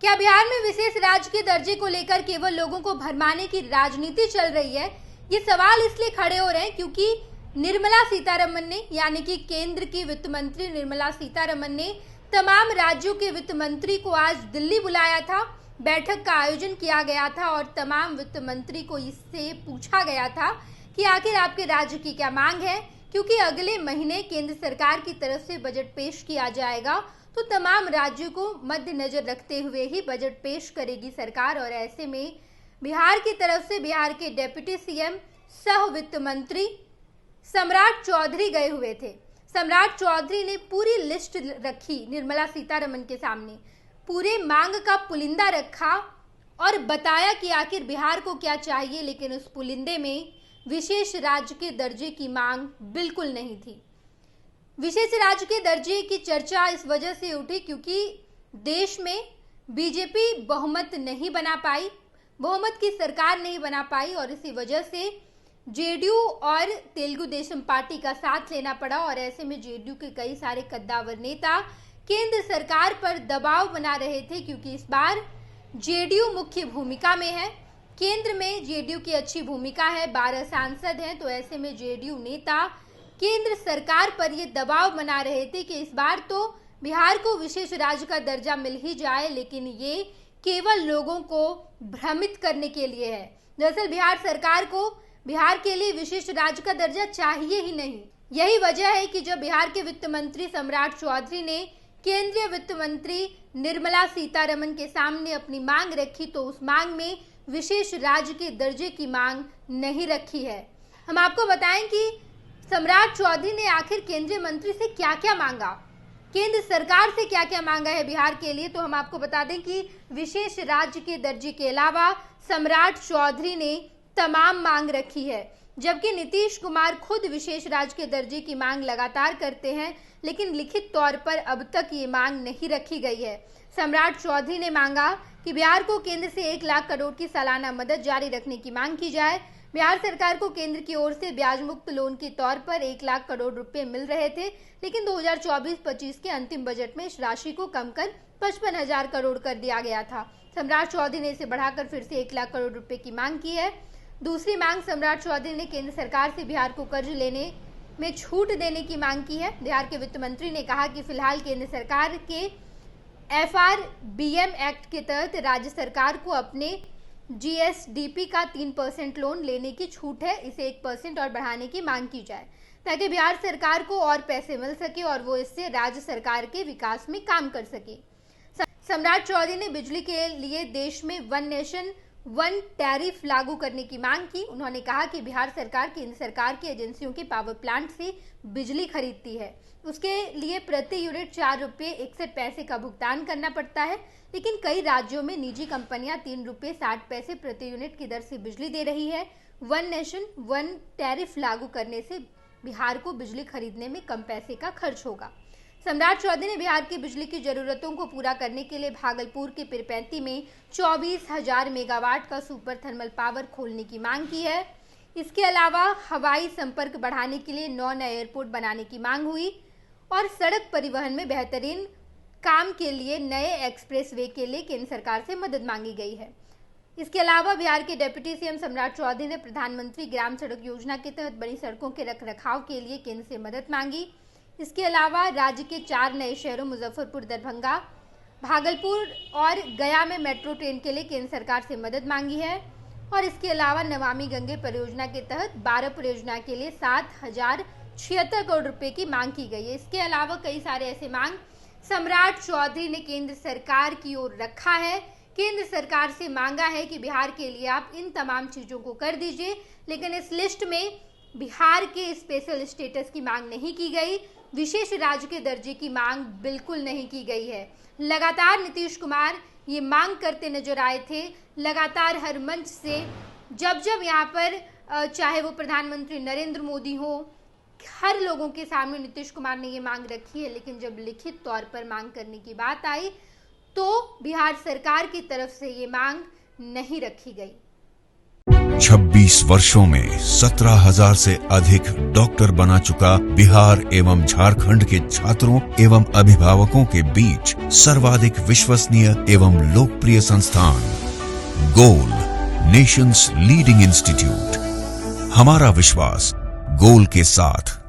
क्या बिहार में विशेष राज्य के दर्जे को लेकर केवल लोगों को भरमाने की राजनीति चल रही है? ये सवाल इसलिए खड़े हो रहे हैं क्योंकि निर्मला सीतारमण ने, यानी कि केंद्र की वित्त मंत्री निर्मला सीतारमण ने तमाम राज्यों के वित्त मंत्री को आज दिल्ली बुलाया था। बैठक का आयोजन किया गया था और तमाम वित्त मंत्री को इससे पूछा गया था कि आखिर आपके राज्य की क्या मांग है, क्योंकि अगले महीने केंद्र सरकार की तरफ से बजट पेश किया जाएगा। तो तमाम राज्यों को मद्देनजर रखते हुए ही बजट पेश करेगी सरकार। और ऐसे में बिहार की तरफ से बिहार के डिप्टी सीएम सह वित्त मंत्री सम्राट चौधरी गए हुए थे। सम्राट चौधरी ने पूरी लिस्ट रखी निर्मला सीतारमण के सामने, पूरे मांग का पुलिंदा रखा और बताया कि आखिर बिहार को क्या चाहिए। लेकिन उस पुलिंदे में विशेष राज्य के दर्जे की मांग बिल्कुल नहीं थी। विशेष राज्य के दर्जे की चर्चा इस वजह से उठी क्योंकि देश में बीजेपी बहुमत नहीं बना पाई, बहुमत की सरकार नहीं बना पाई और इसी वजह से जेडीयू और तेलुगु देशम पार्टी का साथ लेना पड़ा। और ऐसे में जेडीयू के कई सारे कद्दावर नेता केंद्र सरकार पर दबाव बना रहे थे क्योंकि इस बार जेडीयू मुख्य भूमिका में है। केंद्र में जेडीयू की अच्छी भूमिका है, 12 सांसद हैं। तो ऐसे में जेडीयू नेता केंद्र सरकार पर ये दबाव बना रहे थे कि इस बार तो बिहार को विशेष राज्य का दर्जा मिल ही जाए, लेकिन ये केवल लोगों को भ्रमित करने के लिए है। दरअसल बिहार सरकार को बिहार के लिए विशेष राज्य का दर्जा चाहिए ही नहीं। यही वजह है कि जब बिहार के वित्त मंत्री सम्राट चौधरी ने केंद्रीय वित्त मंत्री निर्मला सीतारमण के सामने अपनी मांग रखी तो उस मांग में विशेष राज्य के दर्जे की मांग नहीं रखी है। हम आपको बताएं कि सम्राट चौधरी ने आखिर केंद्रीय मंत्री से क्या क्या मांगा, केंद्र सरकार से क्या क्या मांगा है बिहार के लिए। तो हम आपको बता दें कि विशेष राज्य के दर्जे के अलावा सम्राट चौधरी ने तमाम मांग रखी है, जबकि नीतीश कुमार खुद विशेष राज्य के दर्जे की मांग लगातार करते हैं, लेकिन लिखित तौर पर अब तक ये मांग नहीं रखी गई है। सम्राट चौधरी ने मांगा कि बिहार को केंद्र से 1 लाख करोड़ की सालाना मदद जारी रखने की मांग की जाए। बिहार सरकार को केंद्र की ओर से ब्याज मुक्त लोन के तौर पर 1 लाख करोड़ रुपए मिल रहे थे, लेकिन 2024-25 के अंतिम बजट में इस राशि को कम कर 55,000 करोड़ कर दिया गया था। सम्राट चौधरी ने इसे बढ़ाकर फिर से 1 लाख करोड़ रुपए की मांग की है। दूसरी मांग सम्राट चौधरी ने केंद्र सरकार से बिहार को कर्ज लेने में छूट देने की मांग की है। बिहार के वित्त मंत्री ने कहा कि फिलहाल केंद्र सरकार के FRBM एक्ट के तहत राज्य सरकार को अपने GSDP का 3% लोन लेने की छूट है, इसे 1% और बढ़ाने की मांग की जाए ताकि बिहार सरकार को और पैसे मिल सके और वो इससे राज्य सरकार के विकास में काम कर सके। सम्राट चौधरी ने बिजली के लिए देश में 1 नेशन 1 टैरिफ लागू करने की मांग की। उन्होंने कहा कि बिहार सरकार केंद्र सरकार की एजेंसियों के पावर प्लांट से बिजली खरीदती है, उसके लिए प्रति यूनिट 4 रुपये 61 पैसे का भुगतान करना पड़ता है, लेकिन कई राज्यों में निजी कंपनियां 3 रुपये 60 पैसे प्रति यूनिट की दर से बिजली दे रही है। 1 नेशन 1 टैरिफ लागू करने से बिहार को बिजली खरीदने में कम पैसे का खर्च होगा। सम्राट चौधरी ने बिहार की बिजली की जरूरतों को पूरा करने के लिए भागलपुर के पिरपैंती में 24,000 मेगावाट का सुपर थर्मल पावर खोलने की मांग की है। इसके अलावा हवाई संपर्क बढ़ाने के लिए 9 नए एयरपोर्ट बनाने की मांग हुई और सड़क परिवहन में बेहतरीन काम के लिए नए एक्सप्रेसवे के लिए केंद्र सरकार से मदद मांगी गई है। इसके अलावा बिहार के डिप्टी सीएम सम्राट चौधरी ने प्रधानमंत्री ग्राम सड़क योजना के तहत बनी सड़कों के रखरखाव के लिए केंद्र से मदद मांगी। इसके अलावा राज्य के 4 नए शहरों मुजफ्फरपुर, दरभंगा, भागलपुर और गया में मेट्रो ट्रेन के लिए केंद्र सरकार से मदद मांगी है। और इसके अलावा नमामि गंगे परियोजना के तहत 12 परियोजना के लिए 7,076 करोड़ रुपए की मांग की गई है। इसके अलावा कई सारे ऐसे मांग सम्राट चौधरी ने केंद्र सरकार की ओर रखा है। केंद्र सरकार से मांगा है कि बिहार के लिए आप इन तमाम चीजों को कर दीजिए, लेकिन इस लिस्ट में बिहार के स्पेशल स्टेटस की मांग नहीं की गई, विशेष राज्य के दर्जे की मांग बिल्कुल नहीं की गई है। लगातार नीतीश कुमार ये मांग करते नजर आए थे, लगातार हर मंच से जब यहाँ पर चाहे वो प्रधानमंत्री नरेंद्र मोदी हो, हर लोगों के सामने नीतीश कुमार ने ये मांग रखी है। लेकिन जब लिखित तौर पर मांग करने की बात आई तो बिहार सरकार की तरफ से ये मांग नहीं रखी गई। 26 वर्षों में 17,000 से अधिक डॉक्टर बना चुका बिहार एवं झारखंड के छात्रों एवं अभिभावकों के बीच सर्वाधिक विश्वसनीय एवं लोकप्रिय संस्थान गोल, नेशंस लीडिंग इंस्टीट्यूट। हमारा विश्वास गोल के साथ।